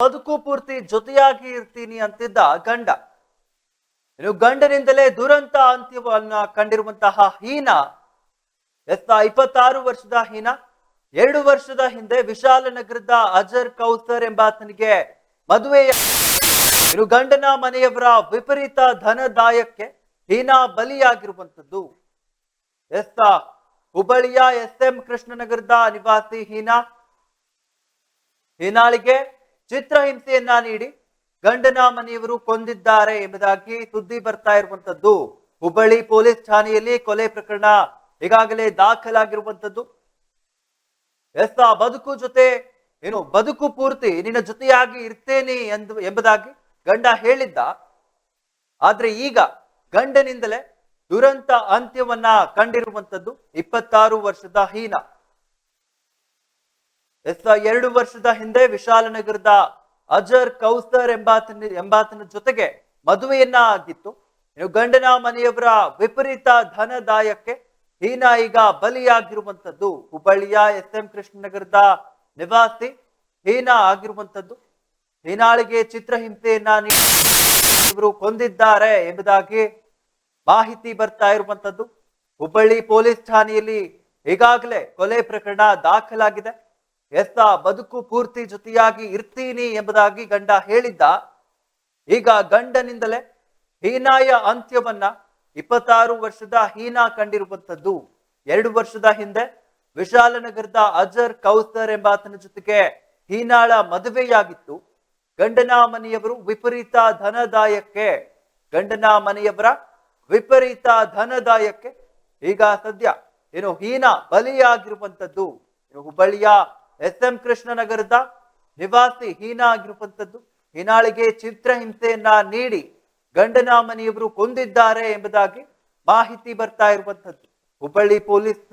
ಬದುಕು ಪೂರ್ತಿ ಜೊತೆಯಾಗಿ ಇರ್ತೀನಿ ಅಂತಿದ್ದ ಗಂಡ. ಇನ್ನು ಗಂಡನಿಂದಲೇ ದುರಂತ ಅಂತ್ಯವನ್ನ ಕಂಡಿರುವಂತಹ ಹೀನಾ 26 ವರ್ಷದ ಹೀನಾ 2 ವರ್ಷದ ಹಿಂದೆ ವಿಶಾಲನಗರದ ಅಜರ್ ಕೌಸರ್ ಎಂಬಾತನಿಗೆ ಮದುವೆಯ. ಇನ್ನು ಗಂಡನ ಮನೆಯವರ ವಿಪರೀತ ಧನದಾಯಕ್ಕೆ ಹೀನಾ ಬಲಿಯಾಗಿರುವಂತದ್ದು. ಹುಬ್ಬಳ್ಳಿಯ SM ಕೃಷ್ಣನಗರದ ನಿವಾಸಿ ಹೀನಾಳಿಗೆ ಚಿತ್ರಹಿಂಸೆಯನ್ನ ನೀಡಿ ಗಂಡನ ಮನೆಯವರು ಕೊಂದಿದ್ದಾರೆ ಎಂಬುದಾಗಿ ಸುದ್ದಿ ಬರ್ತಾ ಇರುವಂತದ್ದು. ಹುಬ್ಬಳ್ಳಿ ಪೊಲೀಸ್ ಠಾಣೆಯಲ್ಲಿ ಕೊಲೆ ಪ್ರಕರಣ ಈಗಾಗಲೇ ದಾಖಲಾಗಿರುವಂತದ್ದು. ಬದುಕು ಜೊತೆ ಬದುಕು ಪೂರ್ತಿ ನಿನ್ನ ಜೊತೆಯಾಗಿ ಇರ್ತೇನೆ ಎಂಬುದಾಗಿ ಗಂಡ ಹೇಳಿದ್ದ. ಆದ್ರೆ ಈಗ ಗಂಡನಿಂದಲೇ ದುರಂತ ಅಂತ್ಯವನ್ನ ಕಂಡಿರುವಂತದ್ದು 26 ವರ್ಷದ ಹೀನಾ. 2 ವರ್ಷದ ಹಿಂದೆ ವಿಶಾಲನಗರದ ಅಜರ್ ಕೌಸರ್ ಎಂಬಾತನ ಜೊತೆಗೆ ಮದುವೆಯನ್ನ ಆಗಿತ್ತು. ಗಂಡನ ಮನೆಯವರ ವಿಪರೀತ ಧನದಾಯಕ್ಕೆ ಹೀನಾ ಈಗ ಬಲಿಯಾಗಿರುವಂತದ್ದು. ಹುಬ್ಬಳ್ಳಿಯ SM ಕೃಷ್ಣನಗರದ ನಿವಾಸಿ ಹೀನಾ ಆಗಿರುವಂತದ್ದು. ಹೀನಾಳಿಗೆ ಚಿತ್ರಹಿಂಸೆಯನ್ನ ಇವರು ಕೊಂದಿದ್ದಾರೆ ಎಂಬುದಾಗಿ ಮಾಹಿತಿ ಬರ್ತಾ ಇರುವಂತದ್ದು. ಹುಬ್ಬಳ್ಳಿ ಪೊಲೀಸ್ ಠಾಣೆಯಲ್ಲಿ ಈಗಾಗಲೇ ಕೊಲೆ ಪ್ರಕರಣ ದಾಖಲಾಗಿದೆ. ಬದುಕು ಪೂರ್ತಿ ಜೊತೆಯಾಗಿ ಇರ್ತೀನಿ ಎಂಬುದಾಗಿ ಗಂಡ ಹೇಳಿದ್ದ. ಈಗ ಗಂಡನಿಂದಲೇ ಹೀನಾಯ ಅಂತ್ಯವನ್ನ 26 ವರ್ಷದ ಹೀನಾ ಕಂಡಿರುವಂತದ್ದು. 2 ವರ್ಷದ ಹಿಂದೆ ವಿಶಾಲನಗರದ ಅಜರ್ ಕೌಸರ್ ಎಂಬಾತನ ಜೊತೆಗೆ ಹೀನಾಳ ಮದುವೆಯಾಗಿತ್ತು. ಗಂಡನ ಮನೆಯವರ ವಿಪರೀತ ಧನದಾಯಕ್ಕೆ ಈಗ ಸದ್ಯ ಹೀನಾ ಬಲಿಯಾಗಿರುವಂತದ್ದು. ಹುಬ್ಬಳ್ಳಿಯ SM ಕೃಷ್ಣನಗರದ ನಿವಾಸಿ ಹೀನಾ ಆಗಿರುವಂತದ್ದು. ಹೀನಾಳಿಗೆ ಚಿತ್ರಹಿಂಸೆಯನ್ನ ನೀಡಿ ಗಂಡನ ಮನೆಯವರು ಕೊಂದಿದ್ದಾರೆ ಎಂಬುದಾಗಿ ಮಾಹಿತಿ ಬರ್ತಾ ಇರುವಂತದ್ದು. ಹುಬ್ಬಳ್ಳಿ ಪೊಲೀಸ್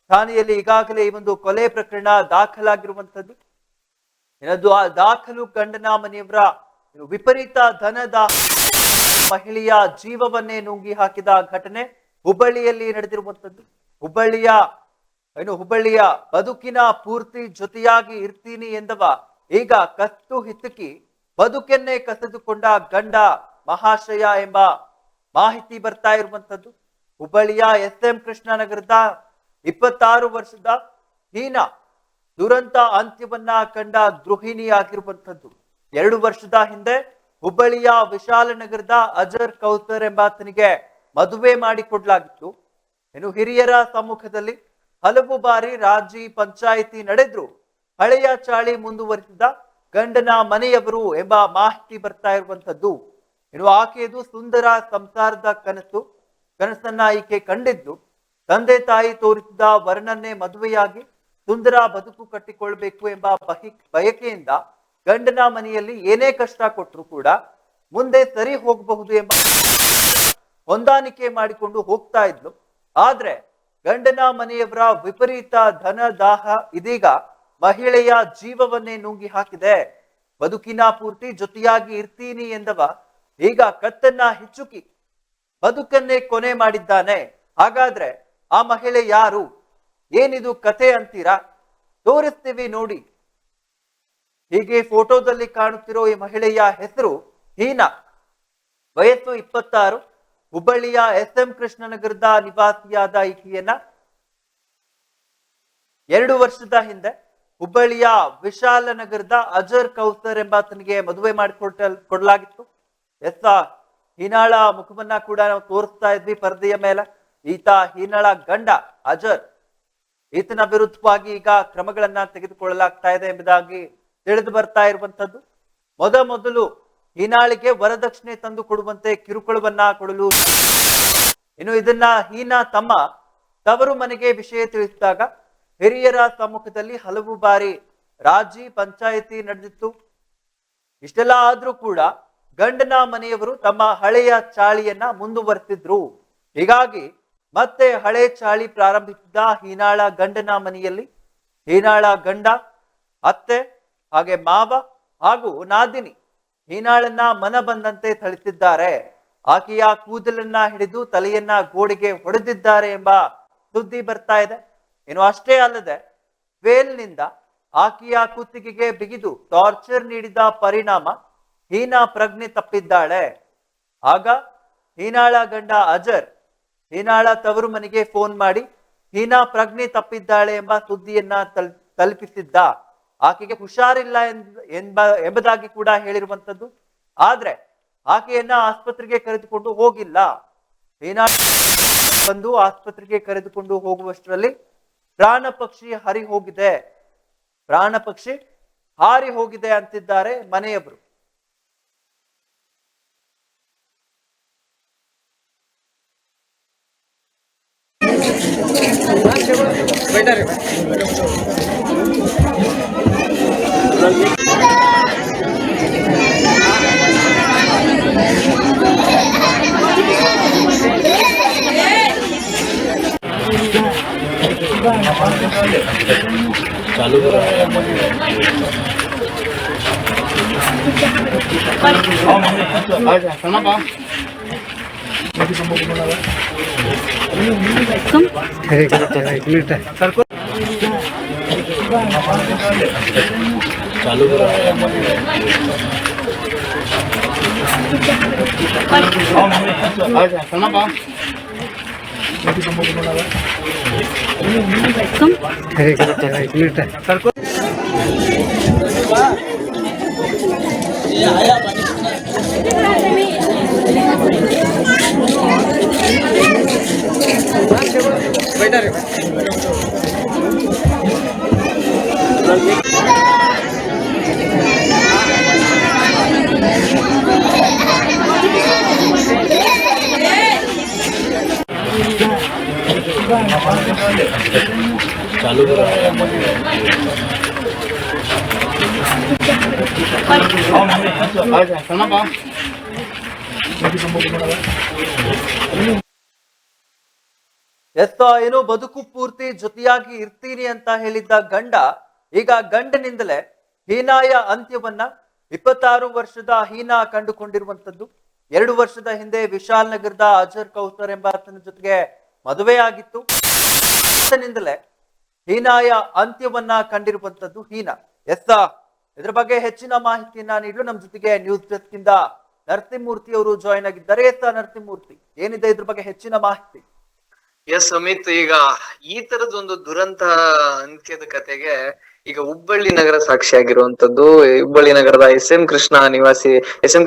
ಠಾಣೆಯಲ್ಲಿ ಈಗಾಗಲೇ ಈ ಒಂದು ಕೊಲೆ ಪ್ರಕರಣ ದಾಖಲಾಗಿರುವಂತದ್ದು. ದಾಖಲು ಗಂಡನ ಮನೆಯವರ ವಿಪರೀತ ಧನದ ಮಹಿಳೆಯ ಜೀವವನ್ನೇ ನುಂಗಿ ಹಾಕಿದ ಘಟನೆ ಹುಬ್ಬಳ್ಳಿಯಲ್ಲಿ ನಡೆದಿರುವಂತದ್ದು. ಹುಬ್ಬಳ್ಳಿಯ ಬದುಕಿನ ಪೂರ್ತಿ ಜೊತೆಯಾಗಿ ಇರ್ತೀನಿ ಎಂದವ ಈಗ ಕತ್ತು ಹಿಸುಕಿ ಬದುಕನ್ನೇ ಕಸಿದುಕೊಂಡ ಗಂಡ ಮಹಾಶಯ ಎಂಬ ಮಾಹಿತಿ ಬರ್ತಾ ಇರುವಂತದ್ದು. ಹುಬ್ಬಳ್ಳಿಯ SM ಕೃಷ್ಣನಗರದ 26 ವರ್ಷದ ಹೀನಾ ದುರಂತ ಅಂತ್ಯವನ್ನ ಕಂಡ ಗೃಹಿಣಿ ಆಗಿರುವಂತದ್ದು. 2 ವರ್ಷದ ಹಿಂದೆ ಹುಬ್ಬಳ್ಳಿಯ ವಿಶಾಲನಗರದ ಅಜರ್ ಕೌಸರ್ ಎಂಬಾತನಿಗೆ ಮದುವೆ ಮಾಡಿಕೊಡ್ಲಾಗಿತ್ತು. ಹಿರಿಯರ ಸಮ್ಮುಖದಲ್ಲಿ ಹಲವು ಬಾರಿ ರಾಜಿ ಪಂಚಾಯಿತಿ ನಡೆದ್ರು ಹಳೆಯ ಚಾಳಿ ಮುಂದುವರಿಸಿದ ಗಂಡನ ಮನೆಯವರು ಎಂಬ ಮಾಹಿತಿ ಬರ್ತಾ ಇರುವಂತದ್ದು. ಆಕೆಯದು ಸುಂದರ ಸಂಸಾರದ ಕನಸನ್ನ ಈಕೆ ಕಂಡಿದ್ದು ತಂದೆ ತಾಯಿ ತೋರಿಸಿದ ವರ್ಣನ್ನೇ ಮದುವೆಯಾಗಿ ಸುಂದರ ಬದುಕು ಕಟ್ಟಿಕೊಳ್ಬೇಕು ಎಂಬ ಬಯಕೆಯಿಂದ ಗಂಡನ ಮನೆಯಲ್ಲಿ ಏನೇ ಕಷ್ಟ ಕೊಟ್ಟರು ಕೂಡ ಮುಂದೆ ಸರಿ ಹೋಗಬಹುದು ಎಂಬ ಹೊಂದಾಣಿಕೆ ಮಾಡಿಕೊಂಡು ಹೋಗ್ತಾ ಇದ್ಲು. ಆದ್ರೆ ಗಂಡನ ಮನೆಯವರ ವಿಪರೀತ ಧನದಾಹ ಇದೀಗ ಮಹಿಳೆಯ ಜೀವವನ್ನೇ ನುಂಗಿ ಹಾಕಿದೆ. ಬದುಕಿನ ಪೂರ್ತಿ ಜೊತೆಯಾಗಿ ಇರ್ತೀನಿ ಎಂದವ ಈಗ ಕತ್ತನ್ನ ಹಿಚ್ಚುಕಿ ಬದುಕನ್ನೇ ಕೊನೆ ಮಾಡಿದ್ದಾನೆ. ಹಾಗಾದ್ರೆ ಆ ಮಹಿಳೆ ಯಾರು? ಏನಿದು ಕತೆ ಅಂತೀರಾ? ತೋರಿಸ್ತೀವಿ ನೋಡಿ. ಹೀಗೆ ಫೋಟೋದಲ್ಲಿ ಕಾಣುತ್ತಿರೋ ಈ ಮಹಿಳೆಯ ಹೆಸರು ಹೀನಾ. ವಯಸ್ಸು 26. ಹುಬ್ಬಳ್ಳಿಯ SM ಕೃಷ್ಣನಗರದ ನಿವಾಸಿಯಾದ ಈಕೆಯನ್ನ 2 ವರ್ಷದ ಹಿಂದೆ ಹುಬ್ಬಳ್ಳಿಯ ವಿಶಾಲನಗರದ ಅಜರ್ ಕೌಸರ್ ಎಂಬಾತನಿಗೆ ಮದುವೆ ಮಾಡಿಕೊಡಲಾಗಿತ್ತು. ಹೀನಾಳ ಮುಖವನ್ನ ಕೂಡ ನಾವು ತೋರಿಸ್ತಾ ಇದ್ವಿ ಪರದೆಯ ಮೇಲೆ. ಈತ ಹೀನಾಳ ಗಂಡ ಅಜರ್. ಈತನ ವಿರುದ್ಧವಾಗಿ ಈಗ ಕ್ರಮಗಳನ್ನ ತೆಗೆದುಕೊಳ್ಳಲಾಗ್ತಾ ಇದೆ ಎಂಬುದಾಗಿ ತಿಳಿದು ಬರ್ತಾ ಇರುವಂತದ್ದು. ಮೊದಲು ಹೀನಾಳಿಗೆ ವರದಕ್ಷಿಣೆ ತಂದು ಕೊಡುವಂತೆ ಕಿರುಕುಳವನ್ನ ಕೊಡಲು ಇದನ್ನ ಹೀನಾ ತಮ್ಮ ತವರು ಮನೆಗೆ ವಿಷಯ ತಿಳಿಸಿದಾಗ ಹಿರಿಯರ ಸಮ್ಮುಖದಲ್ಲಿ ಹಲವು ಬಾರಿ ರಾಜಿ ಪಂಚಾಯಿತಿ ನಡೆದಿತ್ತು. ಇಷ್ಟೆಲ್ಲ ಆದ್ರೂ ಕೂಡ ಗಂಡನ ಮನೆಯವರು ತಮ್ಮ ಹಳೆಯ ಚಾಳಿಯನ್ನ ಮುಂದುವರೆಸಿದ್ರು. ಹೀಗಾಗಿ ಮತ್ತೆ ಹಳೆ ಚಾಳಿ ಪ್ರಾರಂಭಿಸಿದ ಹೀನಾಳ ಗಂಡನ ಮನೆಯಲ್ಲಿ ಹೀನಾಳ ಗಂಡ, ಅತ್ತೆ, ಹಾಗೆ ಮಾವ ಹಾಗೂ ನಾದಿನಿ ಹೀನಾಳನ್ನ ಮನ ಬಂದಂತೆ ಥಳಿಸಿದ್ದಾರೆ. ಆಕೆಯ ಕೂದಲನ್ನ ಹಿಡಿದು ತಲೆಯನ್ನ ಗೋಡೆಗೆ ಹೊಡೆದಿದ್ದಾರೆ ಎಂಬ ಸುದ್ದಿ ಬರ್ತಾ ಇದೆ. ಅಷ್ಟೇ ಅಲ್ಲದೆ ವೇಲ್ನಿಂದ ಆಕೆಯ ಕುತ್ತಿಗೆಗೆ ಬಿಗಿದು ಟಾರ್ಚರ್ ನೀಡಿದ ಪರಿಣಾಮ ಹೀನಾ ಪ್ರಜ್ಞೆ ತಪ್ಪಿದ್ದಾಳೆ. ಆಗ ಹೀನಾಳ ಗಂಡ ಅಜರ್ ಹೀನಾಳ ತವರು ಮನೆಗೆ ಫೋನ್ ಮಾಡಿ ಹೀನಾ ಪ್ರಜ್ಞೆ ತಪ್ಪಿದ್ದಾಳೆ ಎಂಬ ಸುದ್ದಿಯನ್ನ ತಲುಪಿಸಿದ್ದ. ಆಕೆಗೆ ಹುಷಾರಿಲ್ಲ ಎಂಬುದಾಗಿ ಕೂಡ ಹೇಳಿರುವಂತದ್ದು. ಆದ್ರೆ ಆಕೆಯನ್ನ ಆಸ್ಪತ್ರೆಗೆ ಕರೆದುಕೊಂಡು ಹೋಗಿಲ್ಲ. ಹೀನಾ ಬಂದು ಆಸ್ಪತ್ರೆಗೆ ಕರೆದುಕೊಂಡು ಹೋಗುವಷ್ಟರಲ್ಲಿ ಪ್ರಾಣ ಪಕ್ಷಿ ಹಾರಿ ಹೋಗಿದೆ ಅಂತಿದ್ದಾರೆ ಮನೆಯವರು. चालू करो चालू करो चालू करो ಏನು ಬದುಕು ಪೂರ್ತಿ ಜೊತೆಯಾಗಿ ಇರ್ತೀನಿ ಅಂತ ಹೇಳಿದ್ದ ಗಂಡ ಈಗ ಗಂಡನಿಂದಲೇ ಹೀನಾಯ ಅಂತ್ಯವನ್ನ 26 ವರ್ಷದ ಹೀನಾ ಕಂಡುಕೊಂಡಿರುವಂತದ್ದು. 2 ವರ್ಷದ ಹಿಂದೆ ವಿಶಾಲ್ ನಗರದ ಅಜರ್ ಕೌಸರ್ ಎಂಬಾತನ ಜೊತೆಗೆ ಮದುವೆ ಆಗಿತ್ತು. ಆತನಿಂದಲೇ ಹೀನಾಯ ಅಂತ್ಯವನ್ನ ಕಂಡಿರುವಂತದ್ದು ಹೀನಾ. ಇದ್ರ ಬಗ್ಗೆ ಹೆಚ್ಚಿನ ಮಾಹಿತಿಯನ್ನ ನೀಡಲು ನಮ್ಮ ಜೊತೆಗೆ ನ್ಯೂಸ್ ಡೆಸ್ಕ್ ಇಂದ ನರಸಿಂಹಮೂರ್ತಿ ಅವರು ಜಾಯಿನ್ ಆಗಿದ್ದಾರೆ. ನರಸಿಂಹಮೂರ್ತಿ, ಏನಿದೆ ಇದ್ರ ಬಗ್ಗೆ ಹೆಚ್ಚಿನ ಮಾಹಿತಿ? ಎಸ್ ಅಮಿತ್, ಈಗ ಈ ತರದೊಂದು ದುರಂತ ಅಂತ್ಯದ ಕತೆಗೆ ಈಗ ಹುಬ್ಬಳ್ಳಿ ನಗರ ಸಾಕ್ಷಿಯಾಗಿರುವಂತದ್ದು. ಹುಬ್ಬಳ್ಳಿ ನಗರದ ಎಸ್ ಎಂ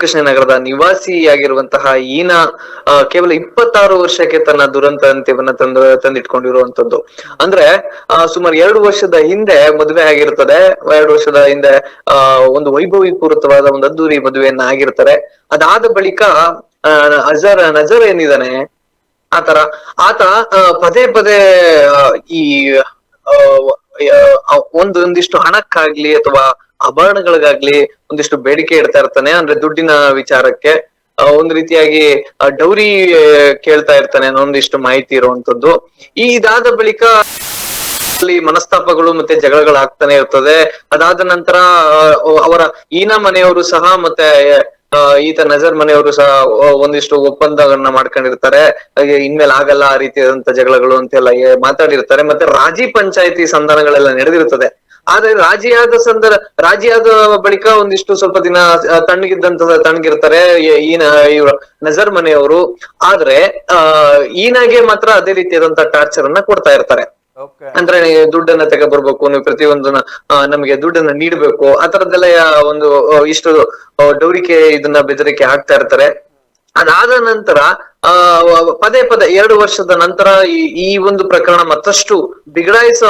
ಕೃಷ್ಣ ನಗರದ ನಿವಾಸಿಯಾಗಿರುವಂತಹ ಈನಾ ಕೇವಲ 26 ವರ್ಷಕ್ಕೆ ತನ್ನ ದುರಂತ ಅಂತ್ಯವನ್ನ ತಂದಿಟ್ಕೊಂಡಿರುವಂತದ್ದು. ಅಂದ್ರೆ ಸುಮಾರು 2 ವರ್ಷದ ಹಿಂದೆ ಮದುವೆ ಆಗಿರ್ತದೆ. 2 ವರ್ಷದ ಹಿಂದೆ ಒಂದು ವೈಭವೀಪೂರಿತವಾದ ಒಂದು ಅದ್ದೂರಿ ಮದುವೆಯನ್ನ ಆಗಿರ್ತಾರೆ. ಅದಾದ ಬಳಿಕ ನಜರ್ ಏನಿದಾನೆ ಆತ ಪದೇ ಈ ಒಂದಿಷ್ಟು ಹಣಕ್ಕಾಗ್ಲಿ ಅಥವಾ ಆಭರಣಗಳಿಗಾಗ್ಲಿ ಒಂದಿಷ್ಟು ಬೇಡಿಕೆ ಇಡ್ತಾ ಇರ್ತಾನೆ. ಅಂದ್ರೆ ದುಡ್ಡಿನ ವಿಚಾರಕ್ಕೆ ಒಂದ್ ರೀತಿಯಾಗಿ ಡೌರಿ ಕೇಳ್ತಾ ಇರ್ತಾನೆ ಅನ್ನೋ ಒಂದಿಷ್ಟು ಮಾಹಿತಿ ಇರುವಂತದ್ದು. ಇದಾದ ಬಳಿಕ ಅಲ್ಲಿ ಮನಸ್ತಾಪಗಳು ಮತ್ತೆ ಜಗಳಗಳಾಗ್ತಾನೆ ಇರ್ತದೆ. ಅದಾದ ನಂತರ ಅವರ ಈನಾ ಮನೆಯವರು ಸಹ ಮತ್ತೆ ಈತ ನಜರ್ ಮನೆಯವರು ಸಹ ಒಂದಿಷ್ಟು ಒಪ್ಪಂದಗಳನ್ನ ಮಾಡ್ಕೊಂಡಿರ್ತಾರೆ. ಇನ್ಮೇಲೆ ಆಗಲ್ಲ ಆ ರೀತಿಯಾದಂತ ಜಗಳಗಳು ಅಂತೆಲ್ಲ ಮಾತಾಡಿರ್ತಾರೆ. ಮತ್ತೆ ರಾಜಿ ಪಂಚಾಯತಿ ಸಂಧಾನಗಳೆಲ್ಲ ನಡೆದಿರ್ತದೆ. ಆದ್ರೆ ರಾಜಿಯಾದ ಬಳಿಕ ಒಂದಿಷ್ಟು ಸ್ವಲ್ಪ ದಿನ ತಣ್ಣಗಿರ್ತಾರೆ ಇವ್ರ ನಜರ್ ಮನೆಯವರು. ಆದ್ರೆ ಈನಾಗೆ ಮಾತ್ರ ಅದೇ ರೀತಿಯಾದಂತ ಟಾರ್ಚರ್ ಅನ್ನ ಕೊಡ್ತಾ ಇರ್ತಾರೆ. ಅಂದ್ರೆ ದುಡ್ಡನ್ನ ಬರ್ಬೇಕು, ನೀವು ಪ್ರತಿಯೊಂದನ್ನ ನಮ್ಗೆ ದುಡ್ಡನ್ನ ನೀಡ್ಬೇಕು, ಆ ತರದ್ದೆಲ್ಲ ಒಂದು ಇಷ್ಟು ಡೌರಿಕೆ ಇದನ್ನ ಬೆದರಿಕೆ ಹಾಕ್ತಾ ಇರ್ತಾರೆ. ಅದಾದ ನಂತರ ಪದೇ 2 ವರ್ಷದ ನಂತರ ಈ ಒಂದು ಪ್ರಕರಣ ಮತ್ತಷ್ಟು ಬಿಗಡಾಯಿಸೋ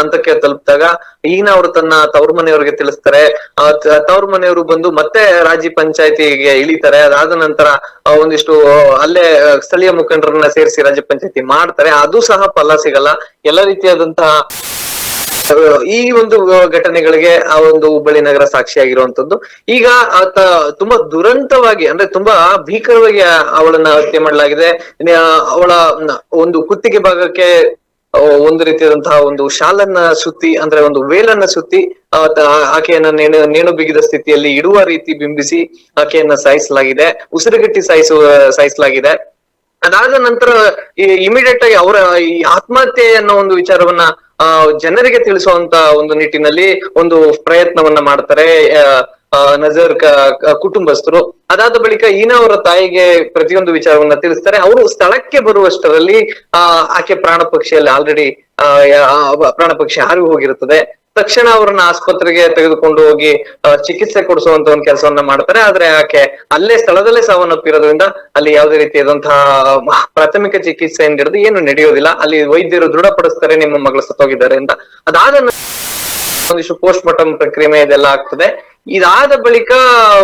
ಹಂತಕ್ಕೆ ತಲುಪಿದಾಗ ಈನಾ ಅವರು ತನ್ನ ತವ್ರ ಮನೆಯವ್ರಿಗೆ ತಿಳಿಸ್ತಾರೆ. ತವ್ರ ಮನೆಯವರು ಬಂದು ಮತ್ತೆ ರಾಜಿ ಪಂಚಾಯತಿಗೆ ಇಳಿತಾರೆ. ಅದಾದ ನಂತರ ಒಂದಿಷ್ಟು ಅಲ್ಲೇ ಸ್ಥಳೀಯ ಮುಖಂಡರನ್ನ ಸೇರಿಸಿ ರಾಜ್ಯ ಪಂಚಾಯತಿ ಮಾಡ್ತಾರೆ. ಅದು ಸಹ ಫಲ ಸಿಗಲ್ಲ. ಎಲ್ಲ ರೀತಿಯಾದಂತಹ ಈ ಒಂದು ಘಟನೆಗಳಿಗೆ ಆ ಒಂದು ಹುಬ್ಬಳ್ಳಿ ನಗರ ಸಾಕ್ಷಿಯಾಗಿರುವಂತದ್ದು. ಈಗ ಆತ ತುಂಬಾ ದುರಂತವಾಗಿ, ಅಂದ್ರೆ ತುಂಬಾ ಭೀಕರವಾಗಿ ಅವಳನ್ನ ಹತ್ಯೆ ಮಾಡಲಾಗಿದೆ. ಅವಳ ಒಂದು ಕುತ್ತಿಗೆ ಭಾಗಕ್ಕೆ ಒಂದು ರೀತಿಯಾದಂತಹ ಒಂದು ಶಾಲನ್ನ ಸುತ್ತಿ, ಅಂದ್ರೆ ಒಂದು ವೇಲನ್ನ ಸುತ್ತಿ ಆಕೆಯನ್ನ ನೇಣು ಬಿಗಿದ ಸ್ಥಿತಿಯಲ್ಲಿ ಇಡುವ ರೀತಿ ಬಿಂಬಿಸಿ ಆಕೆಯನ್ನ ಸಾಯಿಸಲಾಗಿದೆ, ಉಸಿರುಗಟ್ಟಿ ಸಾಯಿಸಲಾಗಿದೆ. ಅದಾದ ನಂತರ ಇಮಿಡಿಯೇಟ್ ಆಗಿ ಅವರ ಈ ಆತ್ಮಹತ್ಯೆ ಅನ್ನೋ ಒಂದು ವಿಚಾರವನ್ನ ಜನರಿಗೆ ತಿಳಿಸುವಂತ ಒಂದು ನಿಟ್ಟಿನಲ್ಲಿ ಒಂದು ಪ್ರಯತ್ನವನ್ನ ಮಾಡ್ತಾರೆ ನಜರ್ ಕುಟುಂಬಸ್ಥರು. ಅದಾದ ಬಳಿಕ ಈನಾ ಅವರ ತಾಯಿಗೆ ಪ್ರತಿಯೊಂದು ವಿಚಾರವನ್ನ ತಿಳಿಸ್ತಾರೆ. ಅವರು ಸ್ಥಳಕ್ಕೆ ಬರುವಷ್ಟರಲ್ಲಿ ಆಕೆ ಪ್ರಾಣ ಪಕ್ಷಿಯಲ್ಲಿ ಆಲ್ರೆಡಿ ಪ್ರಾಣ ಪಕ್ಷಿ ಹಾರಿ ಹೋಗಿರುತ್ತದೆ. ತಕ್ಷಣ ಅವರನ್ನ ಆಸ್ಪತ್ರೆಗೆ ತೆಗೆದುಕೊಂಡು ಹೋಗಿ ಚಿಕಿತ್ಸೆ ಕೊಡಿಸುವಂತ ಒಂದು ಕೆಲಸವನ್ನ ಮಾಡ್ತಾರೆ. ಆದ್ರೆ ಆಕೆ ಅಲ್ಲೇ ಸ್ಥಳದಲ್ಲೇ ಸಾವನ್ನಪ್ಪಿರೋದ್ರಿಂದ ಅಲ್ಲಿ ಯಾವುದೇ ರೀತಿಯಾದಂತಹ ಪ್ರಾಥಮಿಕ ಚಿಕಿತ್ಸೆ ಹಿಡಿದು ಏನು ನಡೆಯೋದಿಲ್ಲ. ಅಲ್ಲಿ ವೈದ್ಯರು ದೃಢಪಡಿಸ್ತಾರೆ ನಿಮ್ಮ ಮಗಳು ಸತ್ತೋಗಿದ್ದಾರೆ ಅಂತ. ಅದಾದ ಒಂದಿಷ್ಟು ಪೋಸ್ಟ್ ಮಾರ್ಟಮ್ ಪ್ರಕ್ರಿಯೆ ಇದೆಲ್ಲ ಆಗ್ತದೆ. ಇದಾದ ಬಳಿಕ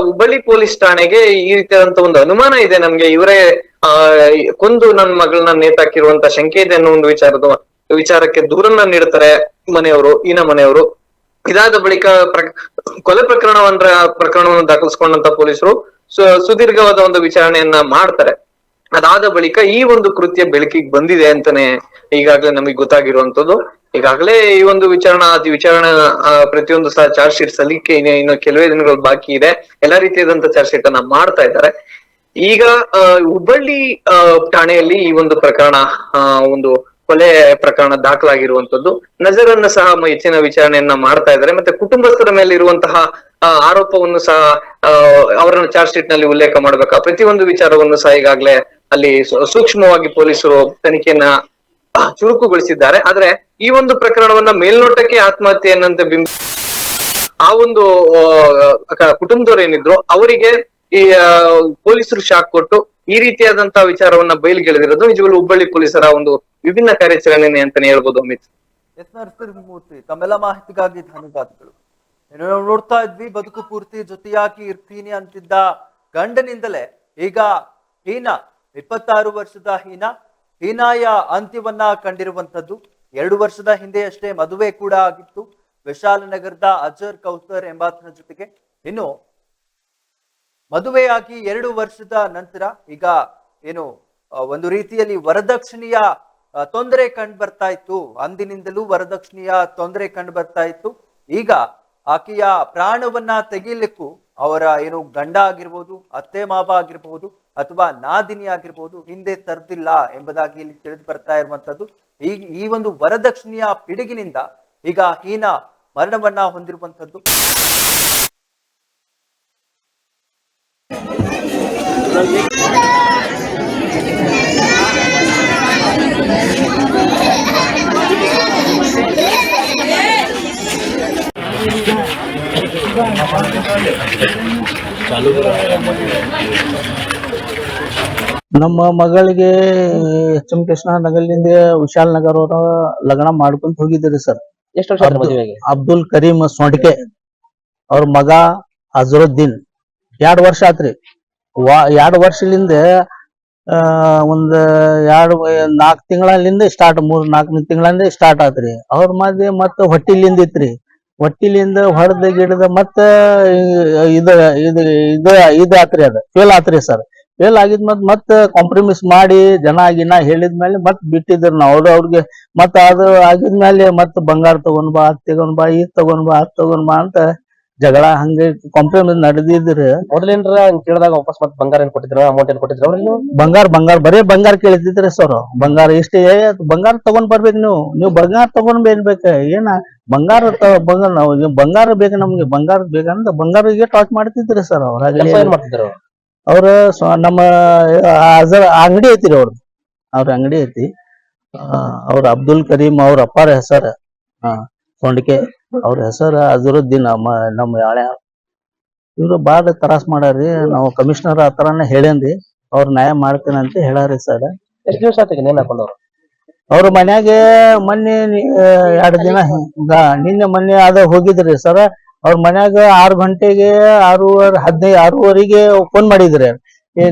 ಹುಬ್ಬಳ್ಳಿ ಪೊಲೀಸ್ ಠಾಣೆಗೆ ಈ ರೀತಿಯಾದಂತ ಒಂದು ಅನುಮಾನ ಇದೆ, ನಮ್ಗೆ ಇವರೇ ಕೊಂದು ನನ್ನ ಮಗಳನ್ನ ನೇತಾಕಿರುವಂತ ಶಂಕೆ ಇದೆ ಅನ್ನೋ ಒಂದು ವಿಚಾರಕ್ಕೆ ದೂರನ್ನ ನೀಡ್ತಾರೆ ಈನ ಮನೆಯವರು. ಇದಾದ ಬಳಿಕ ಕೊಲೆ ಪ್ರಕರಣವನ್ನು ದಾಖಲಿಸಿಕೊಂಡಂತ ಪೊಲೀಸರು ಸುದೀರ್ಘವಾದ ಒಂದು ವಿಚಾರಣೆಯನ್ನ ಮಾಡ್ತಾರೆ. ಅದಾದ ಬಳಿಕ ಈ ಒಂದು ಕೃತ್ಯ ಬೆಳಕಿಗೆ ಬಂದಿದೆ ಅಂತಾನೆ ಈಗಾಗಲೇ ನಮಗೆ ಗೊತ್ತಾಗಿರುವಂತದ್ದು. ಈಗಾಗಲೇ ಈ ಒಂದು ವಿಚಾರಣೆ ಪ್ರತಿಯೊಂದು ಸಹ ಚಾರ್ಜ್ ಶೀಟ್ ಸಲ್ಲಿಕೆ ಇನ್ನು ಕೆಲವೇ ದಿನಗಳು ಬಾಕಿ ಇದೆ. ಎಲ್ಲಾ ರೀತಿಯಾದಂತ ಚಾರ್ಜ್ ಶೀಟ್ ಅನ್ನ ಮಾಡ್ತಾ ಇದ್ದಾರೆ. ಈಗ ಹುಬ್ಬಳ್ಳಿ ಠಾಣೆಯಲ್ಲಿ ಈ ಒಂದು ಪ್ರಕರಣ ಒಂದು ಕೊಲೆ ಪ್ರಕರಣ ದಾಖಲಾಗಿರುವಂತದ್ದು. ನಜರನ್ನ ಸಹ ಹೆಚ್ಚಿನ ವಿಚಾರಣೆಯನ್ನ ಮಾಡ್ತಾ ಇದ್ದಾರೆ. ಮತ್ತೆ ಕುಟುಂಬಸ್ಥರ ಮೇಲೆ ಇರುವಂತಹ ಆರೋಪವನ್ನು ಸಹ ಅವರನ್ನ ಚಾರ್ಜ್ ಶೀಟ್ ನಲ್ಲಿ ಉಲ್ಲೇಖ ಮಾಡ್ಬೇಕಾ ಪ್ರತಿಯೊಂದು ವಿಚಾರವನ್ನು ಸಹ ಈಗಾಗಲೇ ಅಲ್ಲಿ ಸೂಕ್ಷ್ಮವಾಗಿ ಪೊಲೀಸರು ತನಿಖೆಯನ್ನ ಚುರುಕುಗೊಳಿಸಿದ್ದಾರೆ. ಆದ್ರೆ ಈ ಒಂದು ಪ್ರಕರಣವನ್ನ ಮೇಲ್ನೋಟಕ್ಕೆ ಆತ್ಮಹತ್ಯೆ ಅನ್ನಂತೆ ಆ ಒಂದು ಕುಟುಂಬದವ್ರು ಏನಿದ್ರು ಅವರಿಗೆ ಈ ಪೊಲೀಸರು ಶಾಕ್ ಕೊಟ್ಟು ಈ ರೀತಿಯಾದಂತಹ ವಿಚಾರವನ್ನ ಬಯಲಿಗೆಳೆದಿರೋದು ನಿಜವಾಗ್ಲೂ ಹುಬ್ಬಳ್ಳಿ ಪೊಲೀಸರ ಒಂದು ವಿಭಿನ್ನ ಕಾರ್ಯಾಚರಣೆ ಅಂತಾನೆ ಹೇಳ್ಬೋದು. ಅಮಿತ್. ಎಸ್ ನರಸಿಂಹಮೂರ್ತಿ, ತಮ್ಮೆಲ್ಲ ಮಾಹಿತಿಗಾಗಿ ಧನ್ಯವಾದಗಳು. ನಾವು ನೋಡ್ತಾ ಇದ್ವಿ, ಬದುಕು ಪೂರ್ತಿ ಜೊತೆಯಾಗಿ ಇರ್ತೀನಿ ಅಂತಿದ್ದ ಗಂಡನಿಂದಲೇ ಈಗ ಹೀನಾ 26 ವರ್ಷದ ಹೀನಾಯ ಅಂತ್ಯವನ್ನ ಕಂಡಿರುವಂತದ್ದು. 2 ವರ್ಷದ ಹಿಂದೆ ಅಷ್ಟೇ ಮದುವೆ ಕೂಡ ಆಗಿತ್ತು ವಿಶಾಲನಗರದ ಅಜರ್ ಕೌಸರ್ ಎಂಬಾತನ ಜೊತೆಗೆ. ಇನ್ನು ಮದುವೆಯಾಗಿ 2 ವರ್ಷದ ನಂತರ ಈಗ ಏನು ಒಂದು ರೀತಿಯಲ್ಲಿ ವರದಕ್ಷಿಣೆಯ ತೊಂದರೆ ಕಂಡು ಬರ್ತಾ ಇತ್ತು. ಅಂದಿನಿಂದಲೂ ವರದಕ್ಷಿಣೆಯ ತೊಂದರೆ ಕಂಡು ಬರ್ತಾ ಇತ್ತು. ಈಗ ಆಕೆಯ ಪ್ರಾಣವನ್ನ ತೆಗೀಲಿಕ್ಕೂ ಅವರ ಏನು ಗಂಡ ಆಗಿರ್ಬೋದು, ಅತ್ತೆ ಮಾವ ಆಗಿರ್ಬೋದು, ಅಥವಾ ನಾದಿನಿ ಆಗಿರ್ಬೋದು ಹಿಂದೆ ತರ್ದಿಲ್ಲ ಎಂಬುದಾಗಿ ಇಲ್ಲಿ ತಿಳಿದು ಬರ್ತಾ ಇರುವಂತದ್ದು. ಈ ಒಂದು ವರದಕ್ಷಿಣೆಯ ಪಿಡುಗಿನಿಂದ ಈಗ ಹೀನಾ ಮರಣವನ್ನ ಹೊಂದಿರುವಂತದ್ದು. ನಮ್ಮ ಮಗಳಿಗೆ ಎಚ್.ಎಂ. ಕೃಷ್ಣ ನಗರದಿಂದ ವಿಶಾಲ್ ನಗರ್ ಅವರ ಲಗ್ನ ಮಾಡ್ಕೊಂತ ಹೋಗಿದ್ದೀರಿ ಸರ್. ಎಷ್ಟು ವರ್ಷ ಆಯ್ತು ಮದುವೆಗೆ? ಅಬ್ದುಲ್ ಕರೀಂ ಸೊಂಟಿಕೆ ಅವ್ರ ಮಗ ಅಜರುದ್ದೀನ್. 2 ವರ್ಷ ಆತ್ರಿ. 2 ವರ್ಷಲಿಂದ ಒಂದ್ 4 ತಿಂಗಳಿಂದ ಸ್ಟಾರ್ಟ್, 3-4 ತಿಂಗಳಿಂದ ಸ್ಟಾರ್ಟ್ ಆತ್ರಿ. ಅವ್ರ ಮದ್ವೆ ಮತ್ತ ಹೊಟ್ಟಿಲಿಂದ ಇತ್ರಿ. ಹೊಟ್ಟಿಲಿಂದ ಹೊಡೆದ ಗಿಡದ ಮತ್ತ ಇದು ಆತ್ರಿ, ಅದ ಫೇಲ್ ಆತ್ರಿ ಸರ್. ಫೇಲ್ ಆಗಿದ್ ಮತ್ತ ಕಾಂಪ್ರಮೈಸ್ ಮಾಡಿ ಜನ ಗಿನ ಹೇಳಿದ್ಮೇಲೆ ಮತ್ ಬಿಟ್ಟಿದ್ರು ನಾವು ಅವ್ರಿಗೆ. ಮತ್ತ ಅದು ಆಗಿದ್ಮೇಲೆ ಮತ್ ಬಂಗಾರ ತಗೊಂಡ್ ಬಾ, ಅದ್ ತಗೊಂಡ್ ಬಾ, ಇದ್ ತಗೊಂಡ್ ಬಾ, ಅದ್ ತಗೊಂಡ್ ಬಾ ಅಂತ ಜಗಳ ಹಂಗ ಕಾಂಪ್ರಮೈಸ್ ನಡೆದಿದ್ರು. ಮೊದಲೇನ್ರ ಕೇಳಿದಾಗ ವಾಪಸ್ ಮತ್ ಬಂಗಾರ ಏನ್ ಕೊಟ್ಟಿದ್ರ, ಅಮೌಂಟ್ ಏನ್ ಕೊಟ್ಟಿದ್ರ? ಬಂಗಾರ ಬರೇ ಬಂಗಾರ ಕೇಳ್ತಿದ್ರಿ ಸರ್. ಬಂಗಾರ ಇಷ್ಟೇ, ಬಂಗಾರ ತಗೊಂಡ್ ಬರ್ಬೇಕು, ನೀವು ಬಂಗಾರ ತಗೊಂಡ್ ಬೇಕ, ಏನ ಬಂಗಾರ ಬಂಗಾರ ಬೇಕು, ನಮ್ಗೆ ಬಂಗಾರ ಬೇಕಂತ ಬಂಗಾರಿಗೆ ಟಾಚ್ ಮಾಡ್ತಿದ್ರಿ ಸರ್. ಮಾಡ್ತಿದ್ರು ಅವ್ರ ನಮ್ಮ ಅಂಗಡಿ ಐತಿರಿ, ಅವ್ರ ಅಂಗಡಿ ಐತಿ. ಅವ್ರ ಅಬ್ದುಲ್ ಕರೀಂ ಅವ್ರ ಅಪ್ಪಾರ ಹೆಸರ ಸೊಂಡಿಕೆ, ಅವ್ರ ಹೆಸರ ಅಜರುದ್ದೀನ್. ನಮ್ಮ ಯಾಳೆ ಇವ್ರು ಬಾಳ ತ್ರಾಸ್ ಮಾಡಾರಿ. ನಾವು ಕಮಿಷನರ್ ಹತ್ರನೇ ಹೇಳೇನ್ರಿ, ಅವ್ರ ನ್ಯಾಯ ಮಾಡ್ತೇನೆ ಅಂತ ಹೇಳಾರಿ ಸರ್. ಎಷ್ಟು ದಿವಸ ಆಯ್ತು ನೇಮ್ ಹಾಕೊಂಡವ್ರು? ಅವ್ರ ಮನ್ಯಾಗ ಮೊನ್ನೆ 2 ದಿನ ನಿನ್ನೆ ಮೊನ್ನೆ ಅದ ಹೋಗಿದ್ರಿ ಸರ್. ಅವ್ರ ಮನ್ಯಾಗ 6 ಗಂಟೆಗೆ 6:15 ಫೋನ್ ಮಾಡಿದ್ರಿ,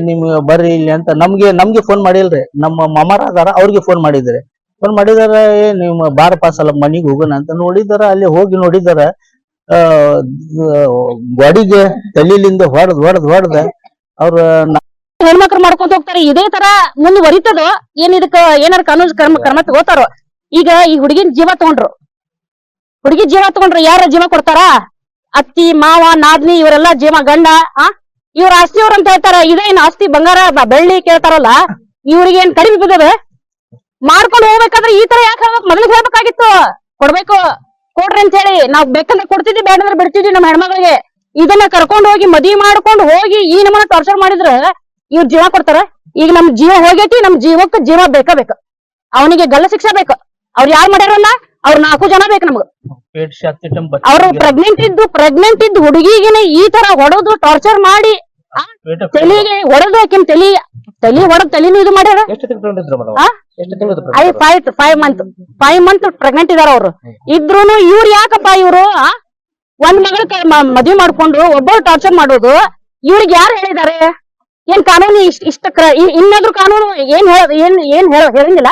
ನಿಮ್ ಬರ್ರಿ ಇಲ್ಲಿ ಅಂತ. ನಮ್ಗೆ ಫೋನ್ ಮಾಡಿಲ್ರಿ, ನಮ್ಮ ಮಾಮಾರ ಅದಾರ ಅವ್ರಿಗೆ ಫೋನ್ ಮಾಡಿದ್ರಿ. ಫೋನ್ ಮಾಡಿದಾರ, ನಿಮ್ ಬಾರಪ್ಪ ಸ್ವಲ್ಪ ಮನಿಗ್ ಹೋಗೋಣ ಅಂತ. ನೋಡಿದಾರ, ಅಲ್ಲಿ ಹೋಗಿ ನೋಡಿದಾರ ಗಾಡಿಗೆ ತಲಿಲಿಂದ ಹೊಡೆದ ಅವ್ರ ಹೆಣ್ಮಕ್ಳು ಮಾಡ್ಕೊಂತ ಹೋಗ್ತಾರೆ. ಇದೇ ತರ ಮುಂದುವರಿತದೋ ಏನ್ ಇದಕ್ಕ ಏನಾರ ಕಾನೂನು ಕ್ರಮ ತಗೋತಾರೋ. ಈಗ ಈ ಹುಡುಗಿನ ಜೀವ ತಗೊಂಡ್ರು ಯಾರ ಜೀವ ಕೊಡ್ತಾರ? ಅತ್ತಿ ಮಾವ ನಾದ್ನಿ ಇವರೆಲ್ಲಾ ಜೀವ ಗಂಡ ಇವ್ರ ಆಸ್ತಿ ಅವ್ರ ಅಂತ ಹೇಳ್ತಾರ. ಇದೇನ್ ಆಸ್ತಿ ಬಂಗಾರ ಬೆಳ್ಳಿ ಕೇಳ್ತಾರಲ್ಲ, ಇವ್ರಿಗೆ ಏನ್ ಕಡಿಮೆ ಬಿದ್ದದ? ಮಾಡ್ಕೊಂಡು ಹೋಗ್ಬೇಕಾದ್ರೆ ಈ ತರ ಯಾಕೆ ಹೇಳ್ಬೇಕು? ಮೊದಲಿಗೆ ಹೇಳ್ಬೇಕಾಗಿತ್ತು. ಕೊಡ್ಬೇಕು ಕೊಡ್ರಿ ಅಂತ ಹೇಳಿ ನಾವ್ ಬೇಕಂದ್ರೆ ಕೊಡ್ತಿದ್ವಿ ಬೇಡಂದ್ರೆ ಬಿಡ್ತಿದ್ವಿ ನಮ್ಮ ಹೆಣ್ಮಗಳಿಗೆ. ಇದನ್ನ ಕರ್ಕೊಂಡ್ ಹೋಗಿ ಮದ್ವಿ ಮಾಡ್ಕೊಂಡು ಹೋಗಿ ಈ ನಮ್ಮನ್ನ ಟಾರ್ಚರ್ ಮಾಡಿದ್ರ ಇವ್ರ ಜೀವ ಕೊಡ್ತಾರ? ಈಗ ನಮ್ ಜೀವ ಹೋಗೈತಿ, ನಮ್ ಜೀವಕ್ಕೆ ಜೀವ ಬೇಕ ಅವನಿಗೆ ಗಲ್ಲ ಶಿಕ್ಷೆ ಬೇಕು. ಅವ್ರು ಯಾರು ಮಾಡ್ಯಾರಲ್ಲ ಅವ್ರ 4 ಜನ ಬೇಕು ನಮ್ಗ. ಅವ್ರು ಪ್ರೆಗ್ನೆಂಟ್ ಇದ್ದು ಹುಡುಗಿಗೆ ಈ ತರ ಹೊಡೆದು ಟಾರ್ಚರ್ ಮಾಡಿ ತಲೆಗೆ ಹೊಡೆದು ಆಕಿನ್ ತಲಿ ಹೊಡೆದ್ ತಲಿನೂ ಇದು ಮಾಡ್ಯಾರ. ಎಷ್ಟು ತಿಂಗಳಿದ್ರು ಮೇಡಮ್? ಆ? ಎಷ್ಟು ತಿಂಗಳು? 5 ಮಂತ್ ಪ್ರೆಗ್ನೆಂಟ್ ಇದಾರ ಅವ್ರು. ಇದ್ರೂನು ಇವ್ರು ಯಾಕಪ್ಪ ಇವ್ರು ಒಂದ್ ಮಗಳ ಮದ್ವೆ ಮಾಡ್ಕೊಂಡು ಒಬ್ಬರು ಟಾರ್ಚರ್ ಮಾಡೋದು ಇವ್ರಿಗೆ ಯಾರು ಹೇಳಿದಾರೆ? ಏನ್ ಕಾನೂನು ಇನ್ನಾದ್ರೂ ಕಾನೂನು ಏನ್ ಹೇಳಂಗಿಲ್ಲ?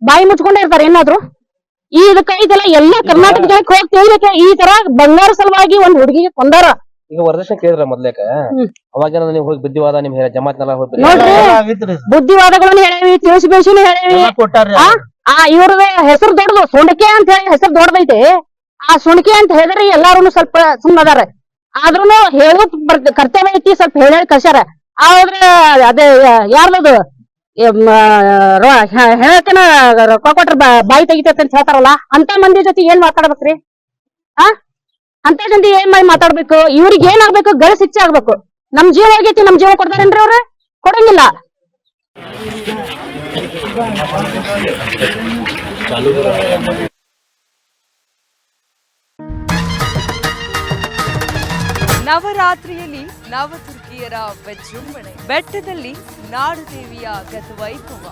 ಬಾಯಿ ಮುಚ್ಕೊಂಡೇ ಇರ್ತಾರೆ ಏನಾದ್ರು? ಇದಕ್ಕ ಇದೆಲ್ಲ ಎಲ್ಲಾ ಕರ್ನಾಟಕ ಜನಕ್ಕೆ ಹೋಗಿ ತಿಳಿಲಿಕ್ಕೆ ಈ ತರ ಬಂಗಾರ ಸಲುವಾಗಿ ಒಂದ್ ಹುಡುಗಿಗೆ ಕೊಂದಾರ. ಈಗ ವರದಕ್ಷಿಣೆ ಕೇಳಿದ್ರ ಮೊದ್ಲೇಕ? ಅವಾಗ ನೀವು ಹೋಗಿ ಬುದ್ಧಿವಾದ ನಿಮ್ ಜಮಾತ್ನೆಲ್ಲ ಹೋಗಿ ನೋಡ್ರಿ, ಬುದ್ಧಿವಾದಗಳನ್ನು ಹೇಳೇವಿ, ತಿಳಿಸಿ ಬೇಸಿನೂ ಹೇಳೇವಿ. ಇವ್ರದ ಹೆಸರು ದೊಡ್ಡದು, ಸುಂಡಕೆ ಅಂತ ಹೇಳಿ ಹೆಸರು ದೊಡ್ಡದೈತಿ. ಆ ಸುಂಡಕೆ ಅಂತ ಹೇಳಿದ್ರೆ ಎಲ್ಲಾರು ಸ್ವಲ್ಪ ಸುಮ್ಮನದಾರ. ಆದ್ರೂನು ಹೇಳೋ ಕರ್ತವ್ಯ ಐತಿ, ಸ್ವಲ್ಪ ಹೇಳಿ ಕಳ್ಸ್ಯಾರ. ಆದ್ರೆ ಅದೇ ಯಾರ್ದದು ಹೇಳತನ ರೊಕ್ಕ ಕೊಟ್ರ ಬಾಯಿ ತೆಗಿತೈತೆ ಅಂತ ಹೇಳ್ತಾರಲ್ಲ, ಅಂತ ಮಂದಿ ಜೊತೆ ಏನ್ ಮಾತಾಡ್ಬೇಕ್ರಿ? ಅಂತ ಜೊತೆ ಏನ್ ಮಾಡಿ ಮಾತಾಡ್ಬೇಕು? ಇವ್ರಿಗೆ ಏನಾಗ್ಬೇಕು? ಗಲ ಶಿಕ್ಷೆ ಆಗ್ಬೇಕು. ನಮ್ ಜೀವ ಹೋಗೈತಿ, ನಮ್ ಜೀವ ಕೊಡ್ತಾರೇನ್ರಿ ಅವ್ರ? ಕೊಡಂಗಿಲ್ಲ. ನವರಾತ್ರಿಯಲ್ಲಿ ನವದುರ್ಗಿಯರ ವಿಜೃಂಭಣೆ, ಬೆಟ್ಟದಲ್ಲಿ ನಾಡದೇವಿಯ ಗತವೈಭವ,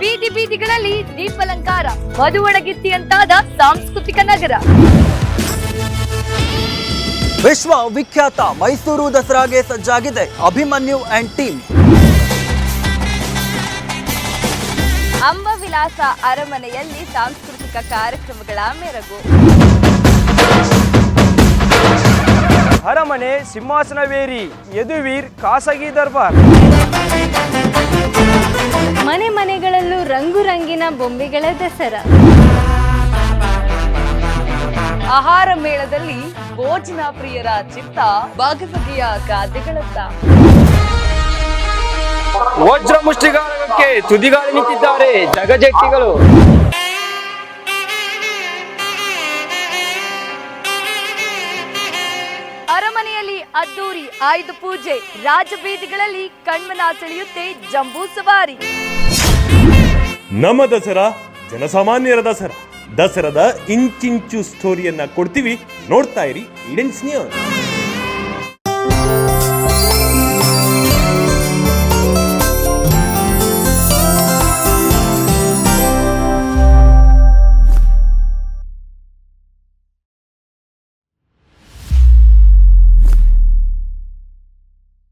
ಬೀದಿ ಬೀದಿಗಳಲ್ಲಿ ದೀಪಾಲಂಕಾರ, ಮಧುವಣಗಿತ್ತಿಯಂತಾದ ಸಾಂಸ್ಕೃತಿಕ ನಗರ. ವಿಶ್ವ ವಿಖ್ಯಾತ ಮೈಸೂರು ದಸರಾಗೆ ಸಜ್ಜಾಗಿದೆ ಅಭಿಮನ್ಯು ಅಂಡ್ ಟೀಮ್. ಅಂಬವಿಲಾಸ ಅರಮನೆಯಲ್ಲಿ ಸಾಂಸ್ಕೃತಿಕ ಕಾರ್ಯಕ್ರಮಗಳ ಮೆರಗು. ಅರಮನೆ ಸಿಂಹಾಸನವೇರಿ ಯದುವೀರ್ ಖಾಸಗಿ ದರ್ಬಾರ್. ಮನೆ ಮನೆಗಳಲ್ಲೂ ರಂಗು ರಂಗಿನ ಬೊಂಬೆಗಳ ದಸರಾ. ಆಹಾರ ಮೇಳದಲ್ಲಿ ಭೋಜನ ಪ್ರಿಯರ ಚಿತ್ತ, ಬಗೆಬಗೆಯ ಖಾದ್ಯಗಳತ್ತ. ವಜ್ರ ಮುಷ್ಟಿಗಾರಕ್ಕೆ ತುದಿಗಾಲಿ ನಿಂತಿದ್ದಾರೆ ಜಗಜೆಟ್ಟಿಗಳು. ಅರಮನೆಯಲ್ಲಿ ಅದ್ದೂರಿ ಆಯುಧ ಪೂಜೆ, ರಾಜಬೀದಿಗಳಲ್ಲಿ ಕಣ್ಮನ ಸೆಳೆಯುತ್ತೆ ಜಂಬೂ ಸವಾರಿ. ನಮ್ಮ ದಸರಾ ಜನಸಾಮಾನ್ಯರ ದಸರಾ. ದಸರಾದ ಇಂಚಿಂಚು ಸ್ಟೋರಿಯನ್ನ ಕೊಡ್ತೀವಿ, ನೋಡ್ತಾ ಇರಿ ಈಡೆನ್ಸ್ ನ್ಯೂಸ್.